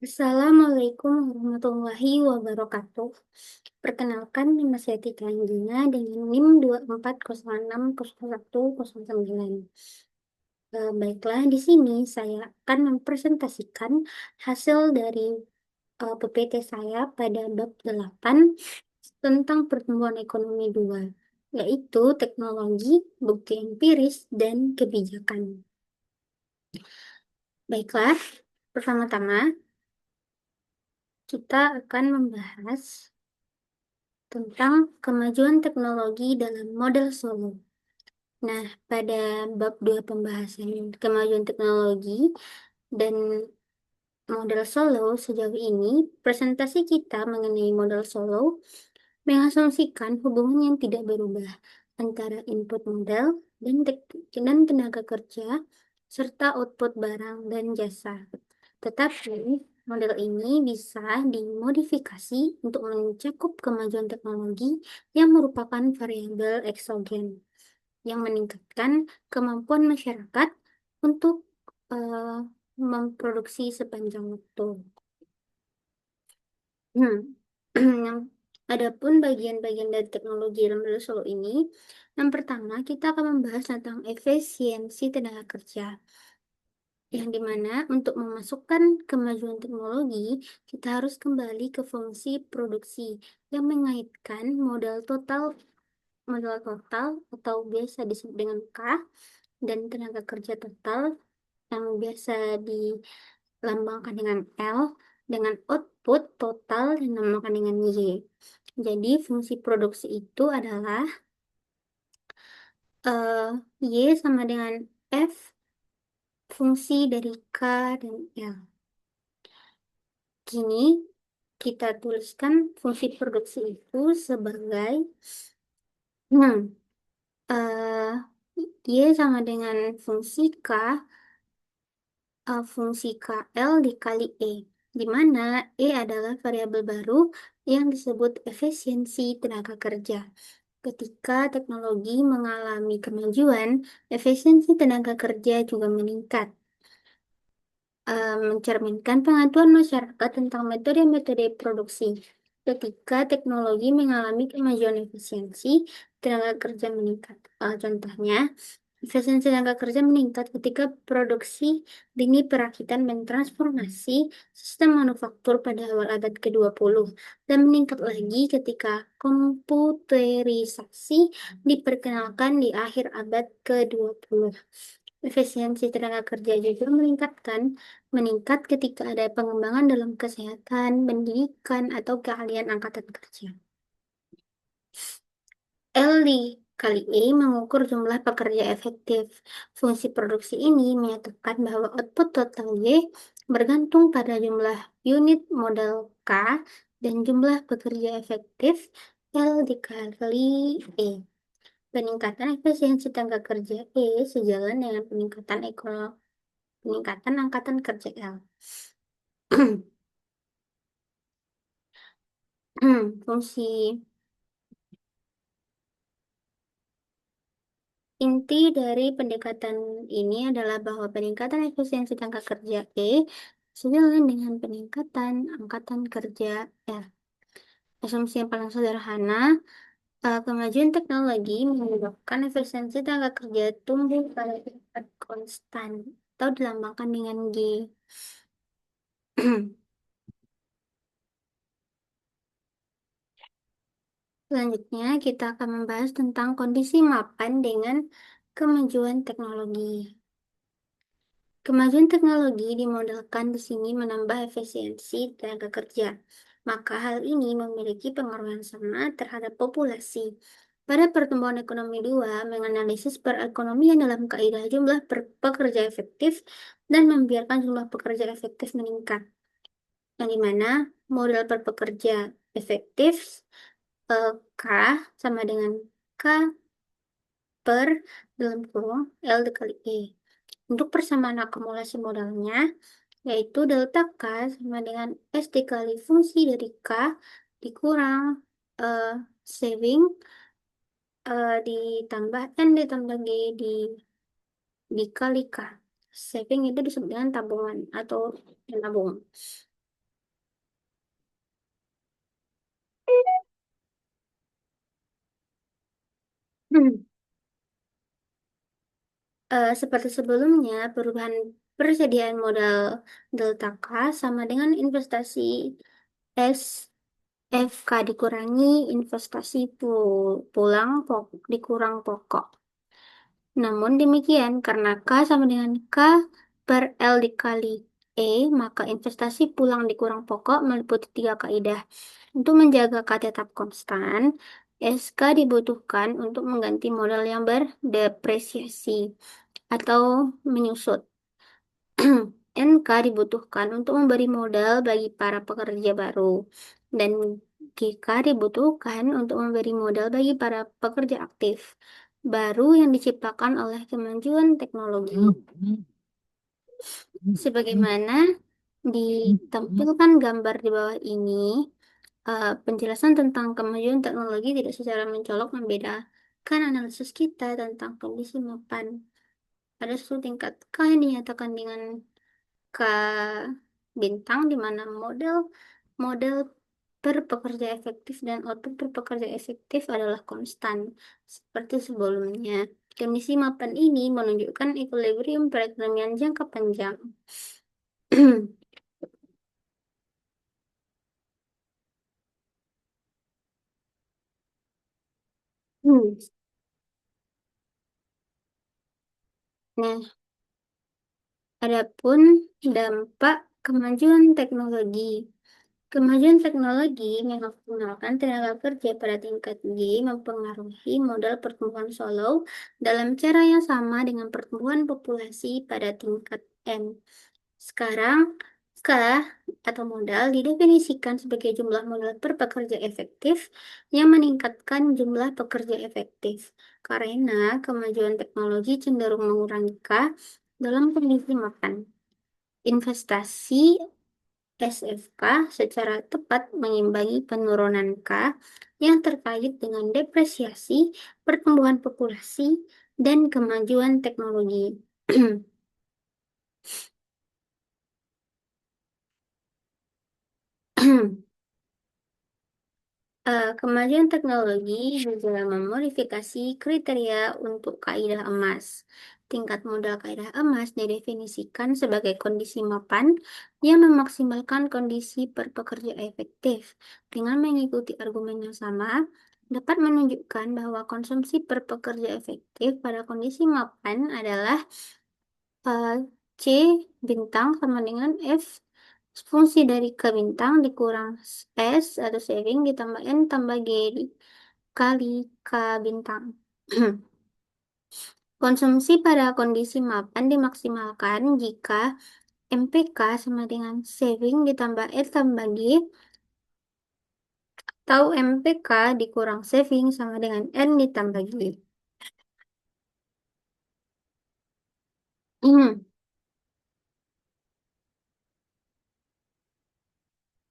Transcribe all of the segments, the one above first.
Assalamualaikum warahmatullahi wabarakatuh. Perkenalkan, nama saya Tika Anggina dengan NIM 24060109. Baiklah, di sini saya akan mempresentasikan hasil dari PPT saya pada bab 8 tentang pertumbuhan ekonomi 2, yaitu teknologi, bukti empiris, dan kebijakan. Baiklah, pertama-tama kita akan membahas tentang kemajuan teknologi dalam model Solo. Nah, pada bab 2 pembahasan kemajuan teknologi dan model Solo sejauh ini, presentasi kita mengenai model Solo mengasumsikan hubungan yang tidak berubah antara input modal dan tenaga kerja serta output barang dan jasa. Tetapi model ini bisa dimodifikasi untuk mencakup kemajuan teknologi yang merupakan variabel eksogen yang meningkatkan kemampuan masyarakat untuk eh, memproduksi sepanjang waktu. Hmm. Yang Adapun bagian-bagian dari teknologi dalam model Solo ini, yang pertama kita akan membahas tentang efisiensi tenaga kerja, yang dimana untuk memasukkan kemajuan teknologi, kita harus kembali ke fungsi produksi yang mengaitkan modal total atau biasa disebut dengan K, dan tenaga kerja total yang biasa dilambangkan dengan L, dengan output total yang dilambangkan dengan Y. Jadi fungsi produksi itu adalah eh, Y sama dengan F fungsi dari K dan L. Kini kita tuliskan fungsi produksi itu sebagai hmm, eh, Y sama dengan fungsi KL dikali E, di mana E adalah variabel baru yang disebut efisiensi tenaga kerja. Ketika teknologi mengalami kemajuan, efisiensi tenaga kerja juga meningkat, mencerminkan pengaduan masyarakat tentang metode-metode produksi. Ketika teknologi mengalami kemajuan efisiensi, tenaga kerja meningkat. Contohnya, efisiensi tenaga kerja meningkat ketika produksi lini perakitan mentransformasi sistem manufaktur pada awal abad ke-20 dan meningkat lagi ketika komputerisasi diperkenalkan di akhir abad ke-20. Efisiensi tenaga kerja juga meningkat ketika ada pengembangan dalam kesehatan, pendidikan, atau keahlian angkatan kerja. L dikali E mengukur jumlah pekerja efektif. Fungsi produksi ini menyatakan bahwa output total Y bergantung pada jumlah unit modal K dan jumlah pekerja efektif L dikali E. Peningkatan efisiensi tenaga kerja E sejalan dengan peningkatan angkatan kerja L. Fungsi inti dari pendekatan ini adalah bahwa peningkatan efisiensi tenaga kerja E sejalan dengan peningkatan angkatan kerja R. Asumsi yang paling sederhana, kemajuan teknologi menyebabkan efisiensi tenaga kerja tumbuh pada tingkat konstan atau dilambangkan dengan G. Selanjutnya, kita akan membahas tentang kondisi mapan dengan kemajuan teknologi. Kemajuan teknologi dimodelkan di sini menambah efisiensi tenaga kerja. Maka hal ini memiliki pengaruh yang sama terhadap populasi. Pada pertumbuhan ekonomi 2, menganalisis perekonomian dalam kaidah jumlah pekerja efektif dan membiarkan jumlah pekerja efektif meningkat. Yang dimana model per pekerja efektif K sama dengan K per dalam kurung L dikali E. Untuk persamaan akumulasi modalnya, yaitu delta K sama dengan S dikali fungsi dari K dikurang eh, saving ditambah N ditambah G dikali K. Saving itu disebut dengan tabungan atau nabung. Seperti sebelumnya, perubahan persediaan modal delta K sama dengan investasi SFK dikurangi investasi pulang dikurang pokok. Namun demikian, karena K sama dengan K per L dikali E, maka investasi pulang dikurang pokok meliputi tiga kaidah. Untuk menjaga K tetap konstan, SK dibutuhkan untuk mengganti modal yang berdepresiasi atau menyusut. NK dibutuhkan untuk memberi modal bagi para pekerja baru, dan GK dibutuhkan untuk memberi modal bagi para pekerja aktif baru yang diciptakan oleh kemajuan teknologi. Sebagaimana ditampilkan gambar di bawah ini, penjelasan tentang kemajuan teknologi tidak secara mencolok membedakan analisis kita tentang kondisi mapan. Ada suatu tingkat K yang dinyatakan dengan K bintang, di mana model model per pekerja efektif dan output per pekerja efektif adalah konstan seperti sebelumnya. Kondisi mapan ini menunjukkan equilibrium perekonomian jangka panjang. Hmm. Nah, adapun dampak kemajuan teknologi. Kemajuan teknologi mengoptimalkan tenaga kerja pada tingkat G mempengaruhi modal pertumbuhan solo dalam cara yang sama dengan pertumbuhan populasi pada tingkat M. Sekarang, K atau modal didefinisikan sebagai jumlah modal per pekerja efektif yang meningkatkan jumlah pekerja efektif. Karena kemajuan teknologi cenderung mengurangi K dalam kondisi makan. Investasi SFK secara tepat mengimbangi penurunan K yang terkait dengan depresiasi, pertumbuhan populasi, dan kemajuan teknologi. Kemajuan teknologi juga memodifikasi kriteria untuk kaidah emas. Tingkat modal kaidah emas didefinisikan sebagai kondisi mapan yang memaksimalkan kondisi per pekerja efektif. Dengan mengikuti argumen yang sama, dapat menunjukkan bahwa konsumsi per pekerja efektif pada kondisi mapan adalah eh, C bintang sama dengan F fungsi dari K bintang dikurang S atau saving ditambah N tambah G kali K bintang. Konsumsi pada kondisi mapan dimaksimalkan jika MPK sama dengan saving ditambah E tambah G atau MPK dikurang saving sama dengan N ditambah G.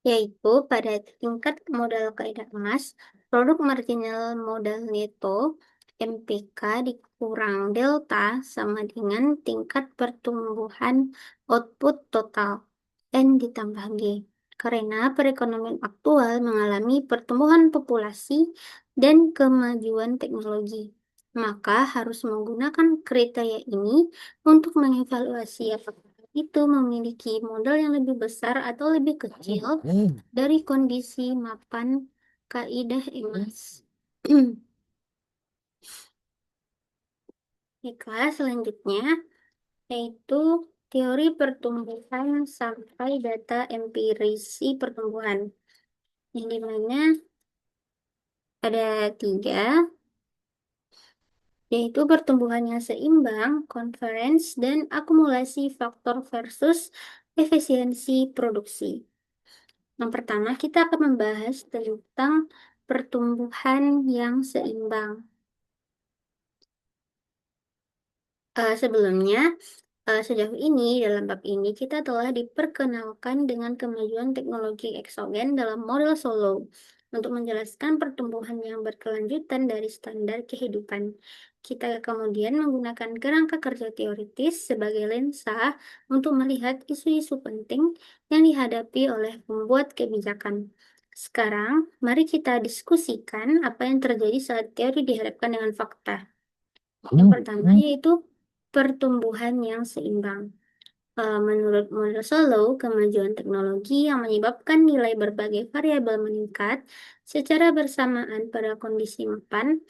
Yaitu pada tingkat modal kaidah emas, produk marginal modal neto MPK dikurang delta sama dengan tingkat pertumbuhan output total N ditambah G. Karena perekonomian aktual mengalami pertumbuhan populasi dan kemajuan teknologi, maka harus menggunakan kriteria ini untuk mengevaluasi apakah itu memiliki modal yang lebih besar atau lebih kecil dari kondisi mapan kaidah emas. Baiklah, selanjutnya yaitu teori pertumbuhan sampai data empirisi pertumbuhan, yang dimana ada tiga, yaitu pertumbuhan yang seimbang, convergence, dan akumulasi faktor versus efisiensi produksi. Yang pertama, kita akan membahas tentang pertumbuhan yang seimbang. Sebelumnya, sejauh ini dalam bab ini kita telah diperkenalkan dengan kemajuan teknologi eksogen dalam model Solow untuk menjelaskan pertumbuhan yang berkelanjutan dari standar kehidupan. Kita kemudian menggunakan kerangka kerja teoritis sebagai lensa untuk melihat isu-isu penting yang dihadapi oleh pembuat kebijakan. Sekarang, mari kita diskusikan apa yang terjadi saat teori dihadapkan dengan fakta. Yang pertama yaitu pertumbuhan yang seimbang. Menurut model Solow, kemajuan teknologi yang menyebabkan nilai berbagai variabel meningkat secara bersamaan pada kondisi mapan.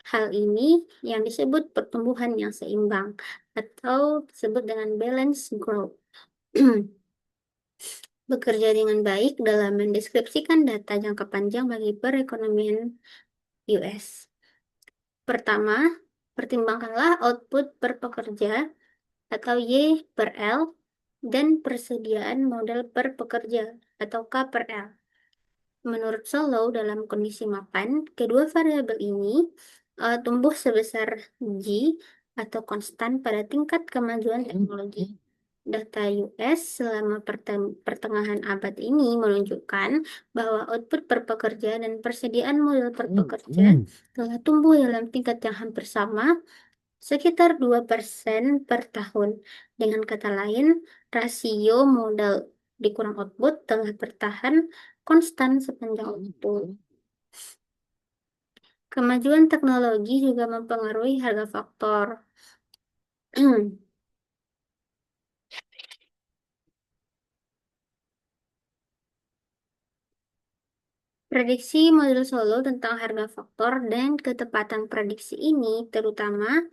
Hal ini yang disebut pertumbuhan yang seimbang atau disebut dengan balance growth. Bekerja dengan baik dalam mendeskripsikan data jangka panjang bagi perekonomian US. Pertama, pertimbangkanlah output per pekerja atau Y per L dan persediaan modal per pekerja atau K per L. Menurut Solow, dalam kondisi mapan, kedua variabel ini tumbuh sebesar G atau konstan pada tingkat kemajuan teknologi. Data US selama pertengahan abad ini menunjukkan bahwa output per pekerja dan persediaan modal per pekerja telah tumbuh dalam tingkat yang hampir sama, sekitar 2% per tahun. Dengan kata lain, rasio modal dikurang output telah bertahan konstan sepanjang waktu. Kemajuan teknologi juga mempengaruhi harga faktor. Prediksi model Solow tentang harga faktor dan ketepatan prediksi ini terutama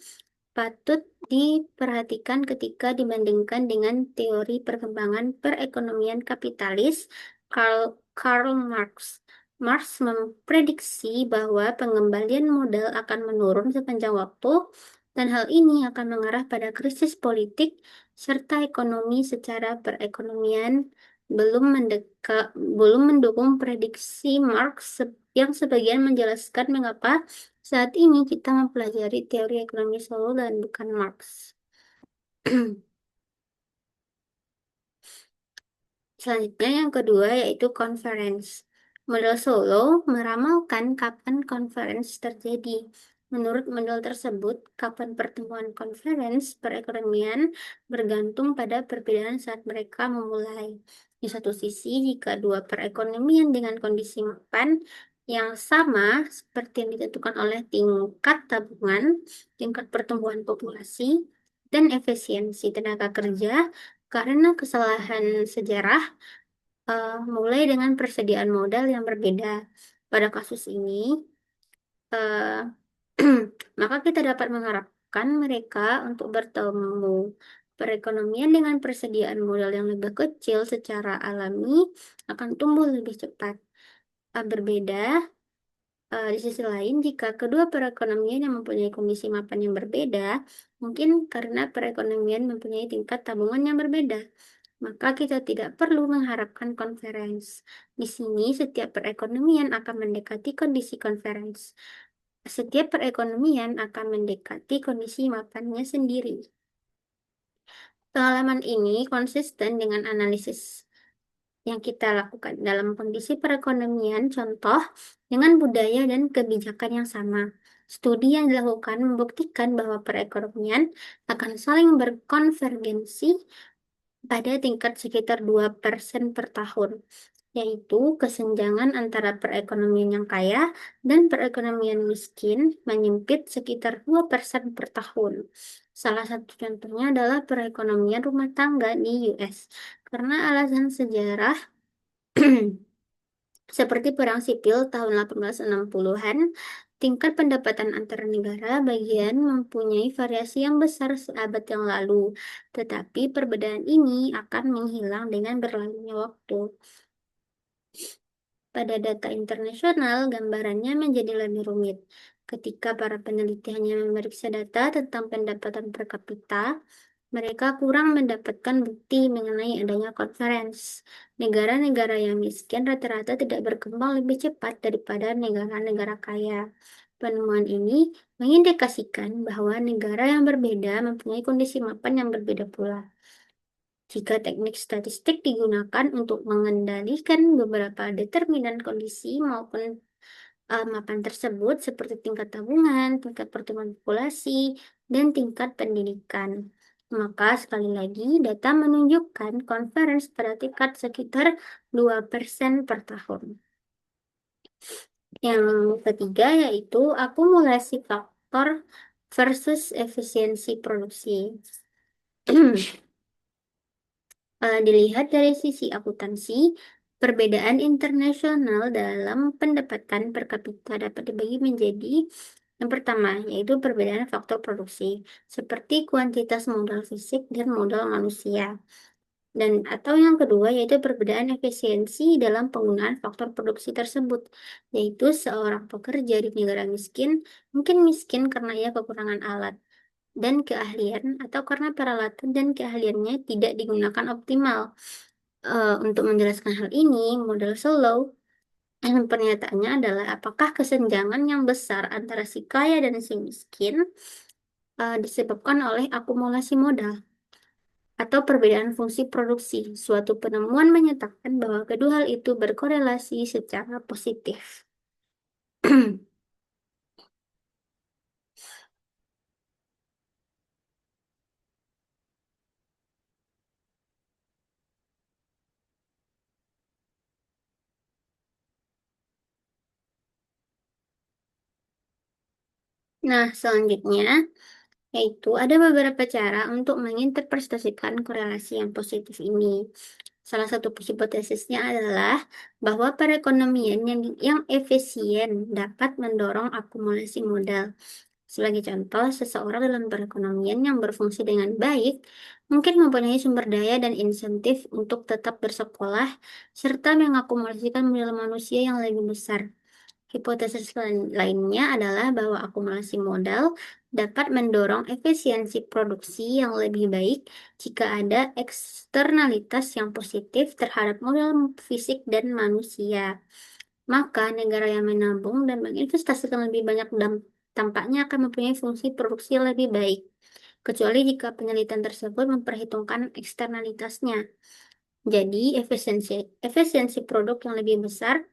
patut diperhatikan ketika dibandingkan dengan teori perkembangan perekonomian kapitalis Karl Marx. Marx memprediksi bahwa pengembalian modal akan menurun sepanjang waktu dan hal ini akan mengarah pada krisis politik serta ekonomi secara perekonomian belum mendukung prediksi Marx yang sebagian menjelaskan mengapa saat ini kita mempelajari teori ekonomi Solow dan bukan Marx. Selanjutnya yang kedua yaitu conference. Model Solow meramalkan kapan conference terjadi. Menurut model tersebut, kapan pertemuan conference perekonomian bergantung pada perbedaan saat mereka memulai. Di satu sisi, jika dua perekonomian dengan kondisi mapan yang sama seperti yang ditentukan oleh tingkat tabungan, tingkat pertumbuhan populasi, dan efisiensi tenaga kerja karena kesalahan sejarah, mulai dengan persediaan modal yang berbeda. Pada kasus ini, uh, maka kita dapat mengharapkan mereka untuk bertemu. Perekonomian dengan persediaan modal yang lebih kecil secara alami akan tumbuh lebih cepat. Berbeda, di sisi lain, jika kedua perekonomian yang mempunyai kondisi mapan yang berbeda, mungkin karena perekonomian mempunyai tingkat tabungan yang berbeda, maka kita tidak perlu mengharapkan conference. Di sini, setiap perekonomian akan mendekati kondisi conference. Setiap perekonomian akan mendekati kondisi mapannya sendiri. Pengalaman ini konsisten dengan analisis yang kita lakukan dalam kondisi perekonomian, contoh dengan budaya dan kebijakan yang sama. Studi yang dilakukan membuktikan bahwa perekonomian akan saling berkonvergensi pada tingkat sekitar 2% per tahun, yaitu kesenjangan antara perekonomian yang kaya dan perekonomian miskin menyempit sekitar 2% per tahun. Salah satu contohnya adalah perekonomian rumah tangga di US. Karena alasan sejarah seperti Perang Sipil tahun 1860-an, tingkat pendapatan antara negara bagian mempunyai variasi yang besar seabad yang lalu, tetapi perbedaan ini akan menghilang dengan berlalunya waktu. Pada data internasional, gambarannya menjadi lebih rumit. Ketika para peneliti hanya memeriksa data tentang pendapatan per kapita, mereka kurang mendapatkan bukti mengenai adanya conference. Negara-negara yang miskin rata-rata tidak berkembang lebih cepat daripada negara-negara kaya. Penemuan ini mengindikasikan bahwa negara yang berbeda mempunyai kondisi mapan yang berbeda pula. Jika teknik statistik digunakan untuk mengendalikan beberapa determinan kondisi maupun mapan tersebut seperti tingkat tabungan, tingkat pertumbuhan populasi, dan tingkat pendidikan. Maka sekali lagi data menunjukkan conference pada tingkat sekitar 2% per tahun. Yang ketiga yaitu akumulasi faktor versus efisiensi produksi. Dilihat dari sisi akuntansi, perbedaan internasional dalam pendapatan per kapita dapat dibagi menjadi yang pertama, yaitu perbedaan faktor produksi, seperti kuantitas modal fisik dan modal manusia. Dan atau yang kedua, yaitu perbedaan efisiensi dalam penggunaan faktor produksi tersebut, yaitu seorang pekerja di negara miskin mungkin miskin karena ia kekurangan alat dan keahlian atau karena peralatan dan keahliannya tidak digunakan optimal. Untuk menjelaskan hal ini, model Solow pernyataannya adalah apakah kesenjangan yang besar antara si kaya dan si miskin disebabkan oleh akumulasi modal atau perbedaan fungsi produksi. Suatu penemuan menyatakan bahwa kedua hal itu berkorelasi secara positif. Nah, selanjutnya yaitu ada beberapa cara untuk menginterpretasikan korelasi yang positif ini. Salah satu hipotesisnya adalah bahwa perekonomian yang efisien dapat mendorong akumulasi modal. Sebagai contoh, seseorang dalam perekonomian yang berfungsi dengan baik mungkin mempunyai sumber daya dan insentif untuk tetap bersekolah serta mengakumulasikan modal manusia yang lebih besar. Hipotesis lainnya adalah bahwa akumulasi modal dapat mendorong efisiensi produksi yang lebih baik jika ada eksternalitas yang positif terhadap modal fisik dan manusia. Maka negara yang menabung dan menginvestasikan lebih banyak tampaknya akan mempunyai fungsi produksi yang lebih baik, kecuali jika penelitian tersebut memperhitungkan eksternalitasnya. Jadi, efisiensi produk yang lebih besar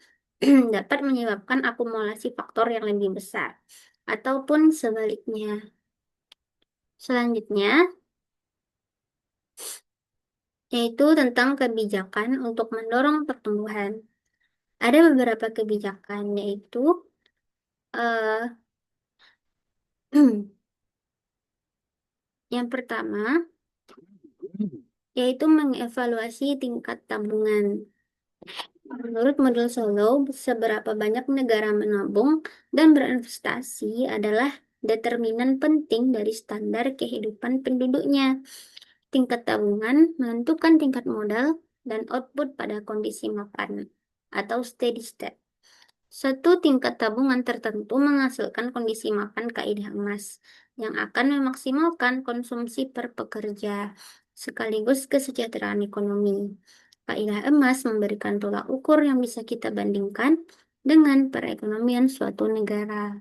dapat menyebabkan akumulasi faktor yang lebih besar, ataupun sebaliknya. Selanjutnya, yaitu tentang kebijakan untuk mendorong pertumbuhan. Ada beberapa kebijakan, yaitu eh, yang pertama, yaitu mengevaluasi tingkat tabungan. Menurut model Solow, seberapa banyak negara menabung dan berinvestasi adalah determinan penting dari standar kehidupan penduduknya. Tingkat tabungan menentukan tingkat modal dan output pada kondisi mapan atau steady state. Suatu tingkat tabungan tertentu menghasilkan kondisi makan kaidah emas yang akan memaksimalkan konsumsi per pekerja sekaligus kesejahteraan ekonomi. Kaidah emas memberikan tolak ukur yang bisa kita bandingkan dengan perekonomian suatu negara.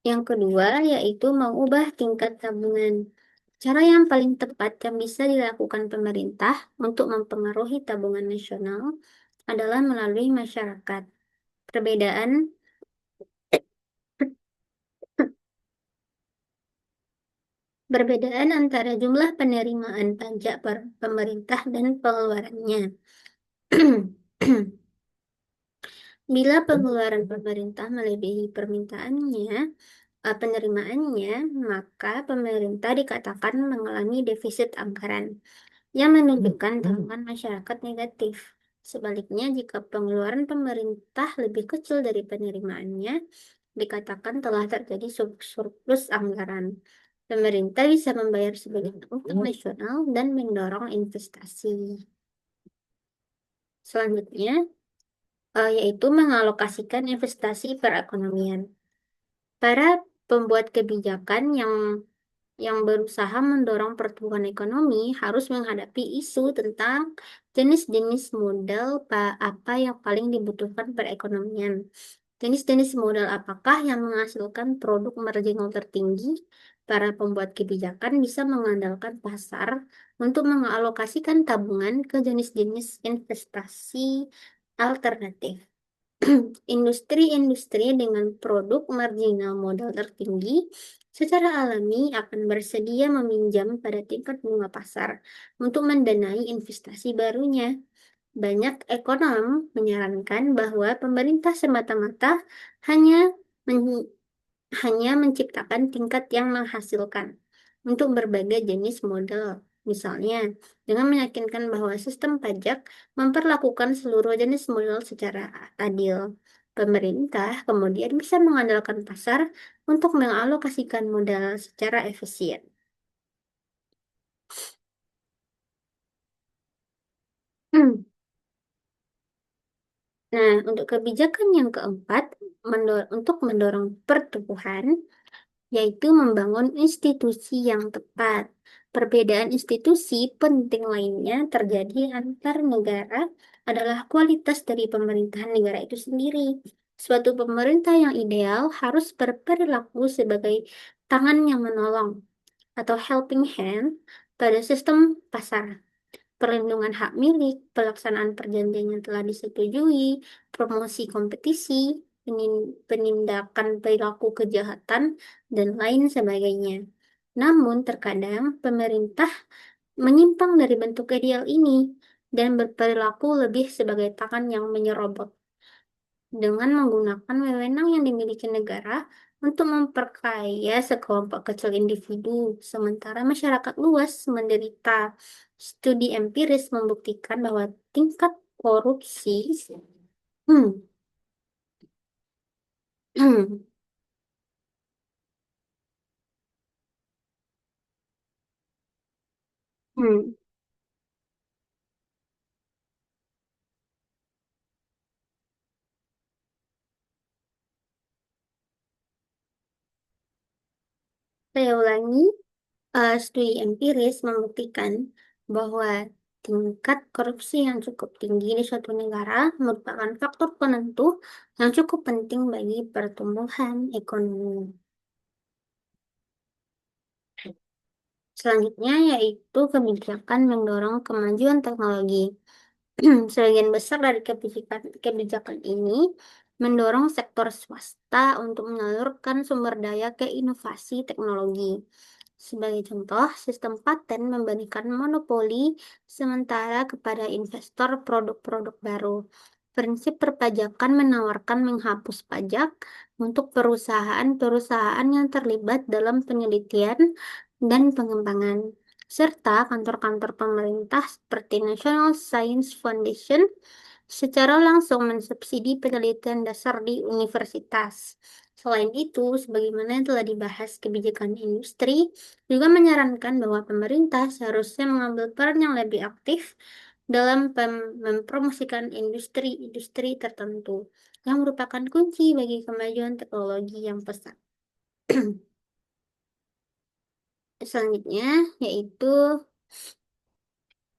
Yang kedua yaitu mengubah tingkat tabungan. Cara yang paling tepat yang bisa dilakukan pemerintah untuk mempengaruhi tabungan nasional adalah melalui masyarakat. Perbedaan Perbedaan antara jumlah penerimaan pajak pemerintah dan pengeluarannya. Bila pengeluaran pemerintah melebihi penerimaannya, maka pemerintah dikatakan mengalami defisit anggaran yang menunjukkan tabungan masyarakat negatif. Sebaliknya, jika pengeluaran pemerintah lebih kecil dari penerimaannya, dikatakan telah terjadi surplus anggaran. Pemerintah bisa membayar sebagian utang nasional dan mendorong investasi. Selanjutnya, yaitu mengalokasikan investasi perekonomian. Para pembuat kebijakan yang berusaha mendorong pertumbuhan ekonomi harus menghadapi isu tentang jenis-jenis modal apa yang paling dibutuhkan perekonomian. Jenis-jenis modal apakah yang menghasilkan produk marginal tertinggi? Para pembuat kebijakan bisa mengandalkan pasar untuk mengalokasikan tabungan ke jenis-jenis investasi alternatif. Industri-industri dengan produk marginal modal tertinggi secara alami akan bersedia meminjam pada tingkat bunga pasar untuk mendanai investasi barunya. Banyak ekonom menyarankan bahwa pemerintah semata-mata hanya men- hanya menciptakan tingkat yang menghasilkan untuk berbagai jenis model. Misalnya, dengan meyakinkan bahwa sistem pajak memperlakukan seluruh jenis model secara adil. Pemerintah kemudian bisa mengandalkan pasar untuk mengalokasikan modal secara efisien. Nah, untuk kebijakan yang keempat, untuk mendorong pertumbuhan, yaitu membangun institusi yang tepat. Perbedaan institusi penting lainnya terjadi antar negara adalah kualitas dari pemerintahan negara itu sendiri. Suatu pemerintah yang ideal harus berperilaku sebagai tangan yang menolong atau helping hand pada sistem pasar, perlindungan hak milik, pelaksanaan perjanjian yang telah disetujui, promosi kompetisi, penindakan perilaku kejahatan, dan lain sebagainya. Namun, terkadang pemerintah menyimpang dari bentuk ideal ini dan berperilaku lebih sebagai tangan yang menyerobot dengan menggunakan wewenang yang dimiliki negara untuk memperkaya sekelompok kecil individu, sementara masyarakat luas menderita. Studi empiris membuktikan bahwa tingkat korupsi, hmm, hmm, saya ulangi, studi empiris membuktikan bahwa tingkat korupsi yang cukup tinggi di suatu negara merupakan faktor penentu yang cukup penting bagi pertumbuhan ekonomi. Selanjutnya yaitu kebijakan mendorong kemajuan teknologi. Sebagian besar dari kebijakan ini mendorong sektor swasta untuk menyalurkan sumber daya ke inovasi teknologi. Sebagai contoh, sistem paten memberikan monopoli sementara kepada investor produk-produk baru. Prinsip perpajakan menawarkan menghapus pajak untuk perusahaan-perusahaan yang terlibat dalam penelitian dan pengembangan, serta kantor-kantor pemerintah seperti National Science Foundation secara langsung mensubsidi penelitian dasar di universitas. Selain itu, sebagaimana yang telah dibahas, kebijakan industri juga menyarankan bahwa pemerintah seharusnya mengambil peran yang lebih aktif dalam mempromosikan industri-industri tertentu yang merupakan kunci bagi kemajuan teknologi yang pesat. Selanjutnya, yaitu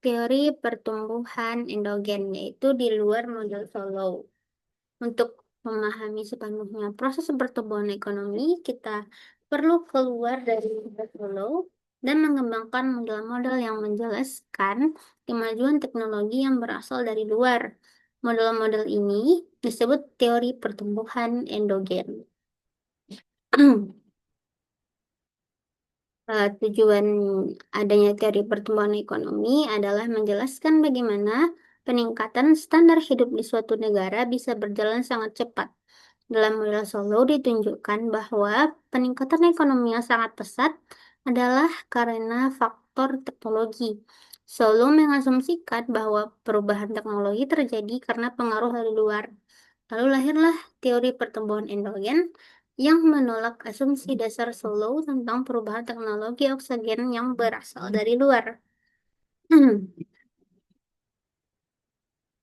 teori pertumbuhan endogen, yaitu di luar model Solow. Untuk memahami sepenuhnya proses pertumbuhan ekonomi, kita perlu keluar dari model Solow dan mengembangkan model-model yang menjelaskan kemajuan teknologi yang berasal dari luar. Model-model ini disebut teori pertumbuhan endogen. Tujuan adanya teori pertumbuhan ekonomi adalah menjelaskan bagaimana peningkatan standar hidup di suatu negara bisa berjalan sangat cepat. Dalam model Solow ditunjukkan bahwa peningkatan ekonomi yang sangat pesat adalah karena faktor teknologi. Solow mengasumsikan bahwa perubahan teknologi terjadi karena pengaruh dari luar. Lalu lahirlah teori pertumbuhan endogen yang menolak asumsi dasar Solow tentang perubahan teknologi oksigen yang berasal dari luar.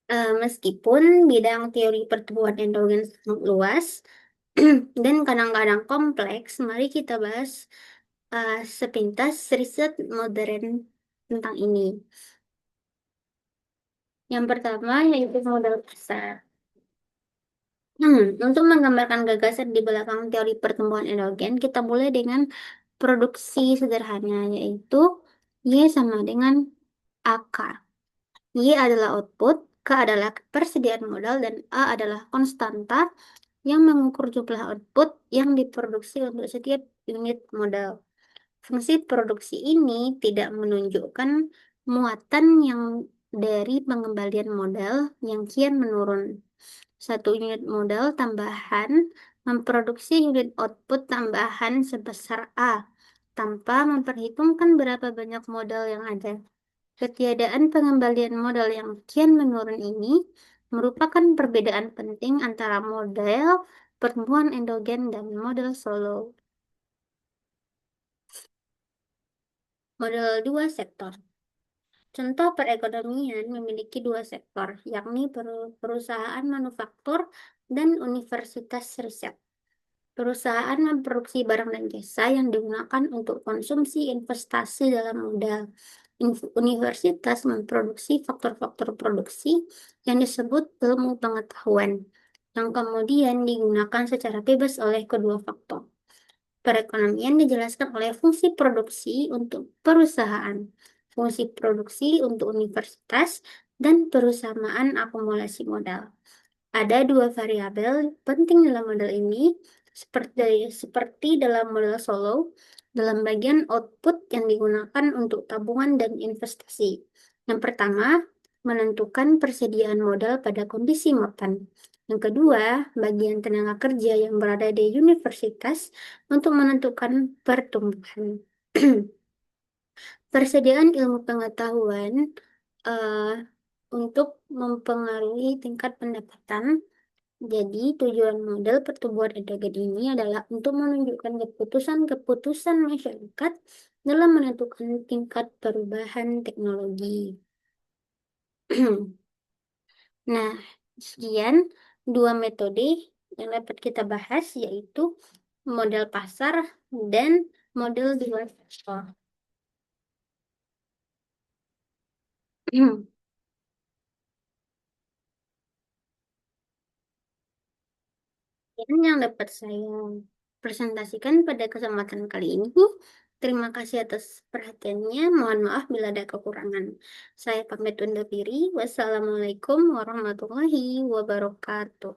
Meskipun bidang teori pertumbuhan endogen sangat luas dan kadang-kadang kompleks, mari kita bahas sepintas riset modern tentang ini. Yang pertama yaitu modal pasar. Untuk menggambarkan gagasan di belakang teori pertumbuhan endogen, kita mulai dengan produksi sederhana, yaitu Y sama dengan AK. Y adalah output, K K adalah persediaan modal, dan A adalah konstanta yang mengukur jumlah output yang diproduksi untuk setiap unit modal. Fungsi produksi ini tidak menunjukkan muatan yang dari pengembalian modal yang kian menurun. Satu unit modal tambahan memproduksi unit output tambahan sebesar A, tanpa memperhitungkan berapa banyak modal yang ada. Ketiadaan pengembalian modal yang kian menurun ini merupakan perbedaan penting antara model pertumbuhan endogen dan model solo. Model dua sektor. Contoh perekonomian memiliki dua sektor, yakni perusahaan manufaktur dan universitas riset. Perusahaan memproduksi barang dan jasa yang digunakan untuk konsumsi investasi dalam modal. Universitas memproduksi faktor-faktor produksi yang disebut ilmu pengetahuan, yang kemudian digunakan secara bebas oleh kedua faktor. Perekonomian dijelaskan oleh fungsi produksi untuk perusahaan, fungsi produksi untuk universitas, dan persamaan akumulasi modal. Ada dua variabel penting dalam model ini, seperti dalam model solo, dalam bagian output yang digunakan untuk tabungan dan investasi. Yang pertama, menentukan persediaan modal pada kondisi mapan. Yang kedua, bagian tenaga kerja yang berada di universitas untuk menentukan pertumbuhan. Persediaan ilmu pengetahuan eh, untuk mempengaruhi tingkat pendapatan. Jadi, tujuan model pertumbuhan endogen ini adalah untuk menunjukkan keputusan-keputusan masyarakat dalam menentukan tingkat perubahan teknologi. Nah, sekian dua metode yang dapat kita bahas, yaitu model pasar dan model dua sektor. Yang dapat saya presentasikan pada kesempatan kali ini. Terima kasih atas perhatiannya. Mohon maaf bila ada kekurangan. Saya pamit undur diri. Wassalamualaikum warahmatullahi wabarakatuh.